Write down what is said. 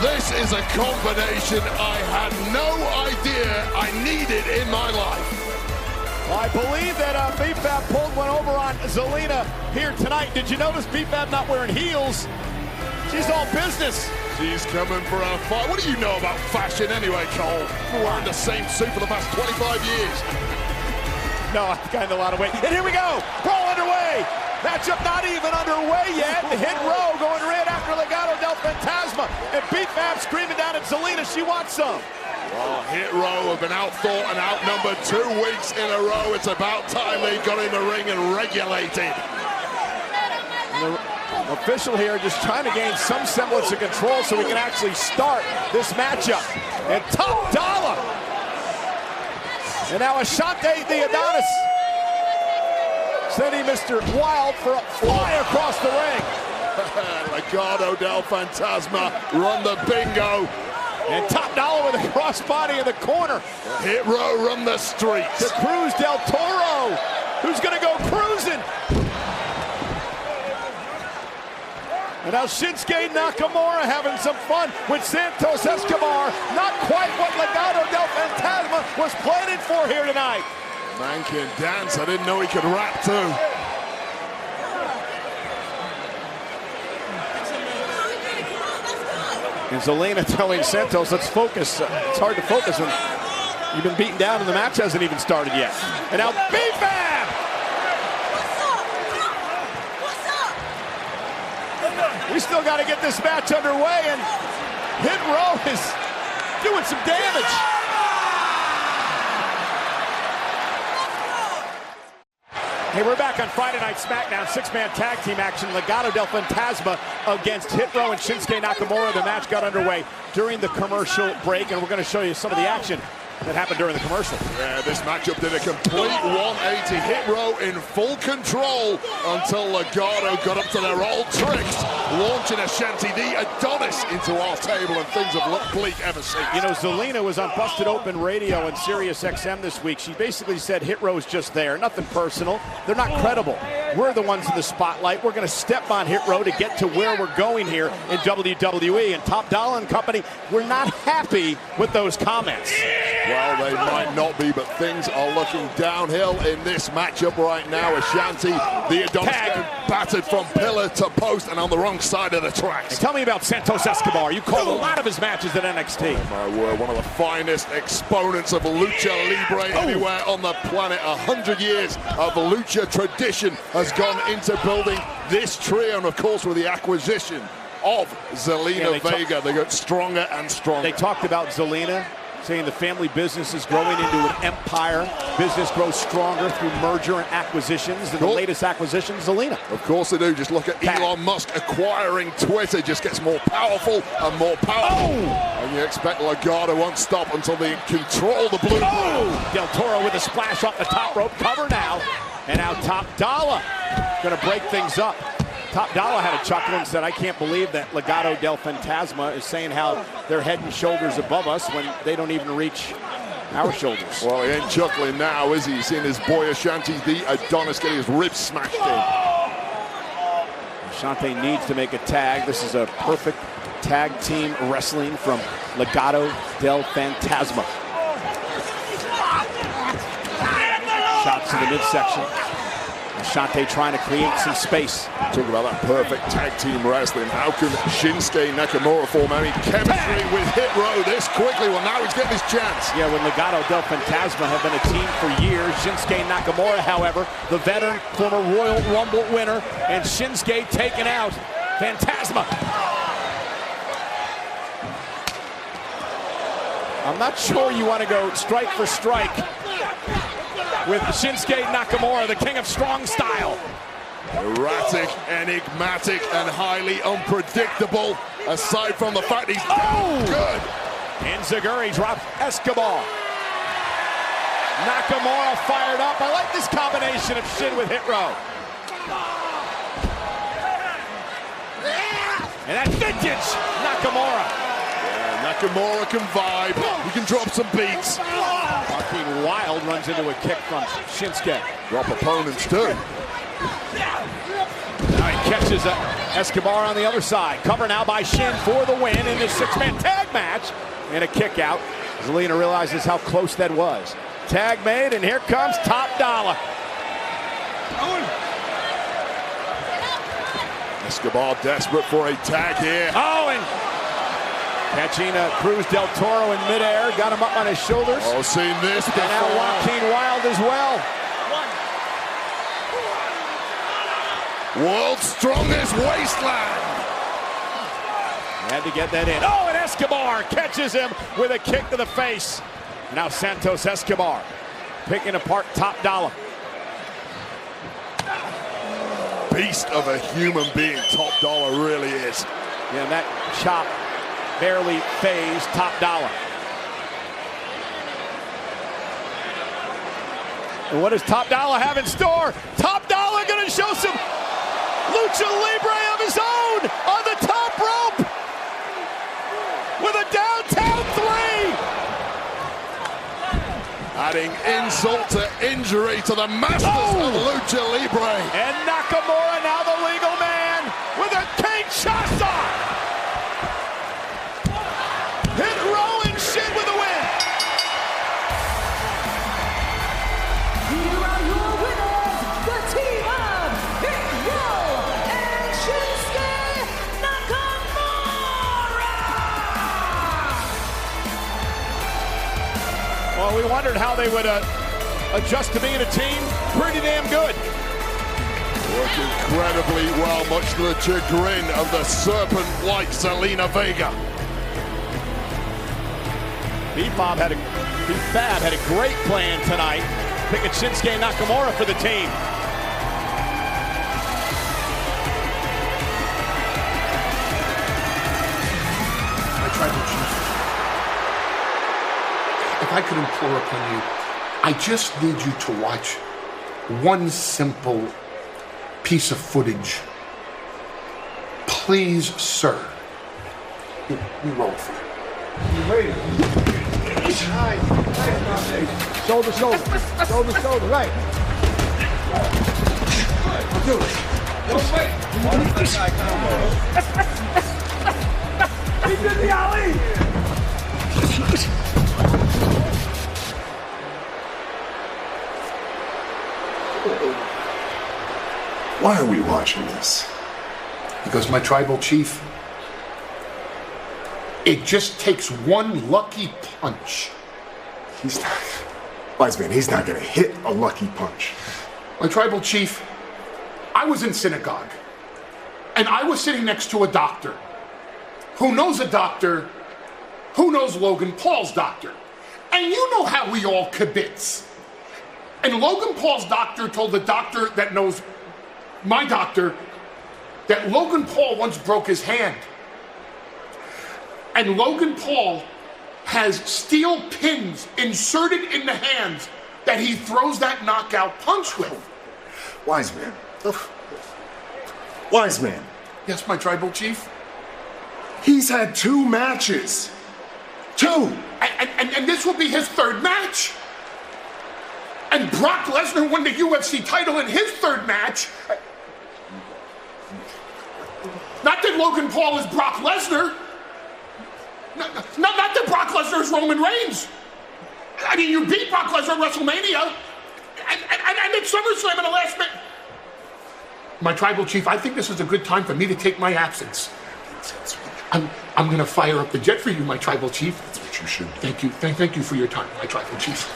This is a combination I had no idea I needed in my life. I believe that BFAB pulled one over on Zelina here tonight. Did you notice BFAB not wearing heels? She's all business. She's coming for a fight. What do you know about fashion anyway, Cole? Wearing the same suit for the past 25 years. No, I've gained a lot of weight. And here we go. Brawl underway. Matchup not even underway yet. The Hit Row going red after Legado del Fantasma. And BFAB screaming down at Zelina she wants some. Well, Hit Row have been outthought and outnumbered 2 weeks in a row. It's about time they got in the ring and regulated. The official here just trying to gain some semblance of control so we can actually start this matchup. And Top Dollar. And now Ashante the Adonis sending Mr. Wild for a fly across the ring. Legado del Fantasma run the bingo. And Top Dollar with a crossbody in the corner. Hit Row run the streets. To Cruz del Toro, who's going to go cruising. And now Shinsuke Nakamura having some fun with Santos Escobar. Not quite what Legado del Fantasma was planning for here tonight. Man can dance. I didn't know he could rap too. And Zelina telling Santos, let's focus. It's hard to focus when you've been beaten down and the match hasn't even started yet. And now BFAB! We still got to get this match underway, and Hit Row is doing some damage. Hey, we're back on Friday Night SmackDown, 6-man tag team action. Legado del Fantasma against Hit Row and Shinsuke Nakamura. The match got underway during the commercial break, and we're going to show you some of the action that happened during the commercial. Yeah, this matchup did a complete 180. Hit Row in full control until Legado got up to their old tricks, launching Ashante the Adonis into our table, and things have looked bleak ever since. You know, Zelina was on Busted Open Radio and Sirius XM this week. She basically said Hit Row's just there, nothing personal. They're not credible. We're the ones in the spotlight. We're going to step on Hit Row to get to where we're going here in WWE. And Top Dollar and company, we're not happy with those comments. Well, they might not be, but things are looking downhill in this matchup right now. Ashante, the Adonis, getting battered from pillar to post and on the wrong side of the tracks. And tell me about Santos Escobar. You called a lot of his matches at NXT. Oh my word, one of the finest exponents of Lucha Libre anywhere on the planet. 100 years of Lucha tradition has gone into building this trio, and of course with the acquisition of Zelina Vega, they got stronger and stronger. They talked about Zelina, saying the family business is growing into an empire. Business grows stronger through merger and acquisitions. And the latest acquisition, Zelina. Of course they do. Just look at Elon Musk acquiring Twitter. Just gets more powerful and more powerful. And you expect Legado won't stop until they control the blue. Del Toro with a splash off the top rope. Cover now. And now Top Dollar going to break things up. Top Dollar had a chuckle and said, I can't believe that Legado del Fantasma is saying how they're head and shoulders above us when they don't even reach our shoulders. Well, he ain't chuckling now, is he? He's seeing his boy Ashante the Adonis getting his ribs smashed in. Ashante needs to make a tag. This is a perfect tag team wrestling from Legado del Fantasma. Shots to the midsection. Ashante trying to create some space. Talk about that perfect tag team wrestling. How can Shinsuke Nakamura form any chemistry with Hit Row this quickly? Well, now he's getting his chance. Yeah, when Legado del Fantasma have been a team for years. Shinsuke Nakamura, however, the veteran, former Royal Rumble winner, and Shinsuke taking out Fantasma. I'm not sure you want to go strike for strike with Shinsuke Nakamura, the king of strong style. Erratic, enigmatic, and highly unpredictable, aside from the fact he's good. Enziguri drops Escobar. Nakamura fired up. I like this combination of Shin with Hit Row. And that vintage Nakamura. Nakamura can vibe. He can drop some beats. Joaquin Wild runs into a kick from Shinsuke. Drop opponents too. Now he catches Escobar on the other side. Cover now by Shin for the win in this six-man tag match. And a kick out. Zelina realizes how close that was. Tag made, and here comes Top Dollar. Escobar desperate for a tag here. Oh, and catching Cruz del Toro in midair. Got him up on his shoulders. Oh, seen this before. And now Joaquin Wilde as well. World's strongest wasteland. Had to get that in. Oh, and Escobar catches him with a kick to the face. Now Santos Escobar picking apart Top Dollar. Beast of a human being, Top Dollar really is. Yeah, and that chop barely phased Top Dollar. And what does Top Dollar have in store? Top Dollar gonna show some Lucha Libre of his own on the top rope with a downtown three. Adding insult to injury to the masters of Lucha Libre. And Nakamura, now the legal man, with a Kinshasa. Hit row and Shin with the win. Here are your winners, the team of Hit Row and Shinsuke Nakamura. Well, we wondered how they would adjust to being a team. Pretty damn good. Worked incredibly well, much to the chagrin of the serpent-like Zelina Vega. B-Fab had a great plan tonight, picking Shinsuke Nakamura for the team. My tribal chief, if I could implore upon you, I just need you to watch one simple piece of footage. Please, sir. We roll for you. You ready? Shoulder, shoulder. Shoulder, shoulder, right. Do it. Don't wait. He did the alley. Why are we watching this? Because my tribal chief, it just takes one lucky punch. He's not. Wise man, he's not gonna hit a lucky punch. My tribal chief, I was in synagogue, and I was sitting next to a doctor who knows a doctor who knows Logan Paul's doctor. And you know how we all kibitz. And Logan Paul's doctor told the doctor that knows my doctor that Logan Paul once broke his hand. And Logan Paul has steel pins inserted in the hands that he throws that knockout punch with. Wise man. Wise man. Yes, my tribal chief? He's had 2 matches. 2! And this will be his 3rd match. And Brock Lesnar won the UFC title in his 3rd match. Not that Logan Paul is Brock Lesnar. Not that Brock Lesnar is Roman Reigns. I mean, you beat Brock Lesnar at WrestleMania. And at SummerSlam in the last minute. My tribal chief, I think this is a good time for me to take my absence. I'm going to fire up the jet for you, my tribal chief. That's what you should do. Thank you. Thank you for your time, my tribal chief.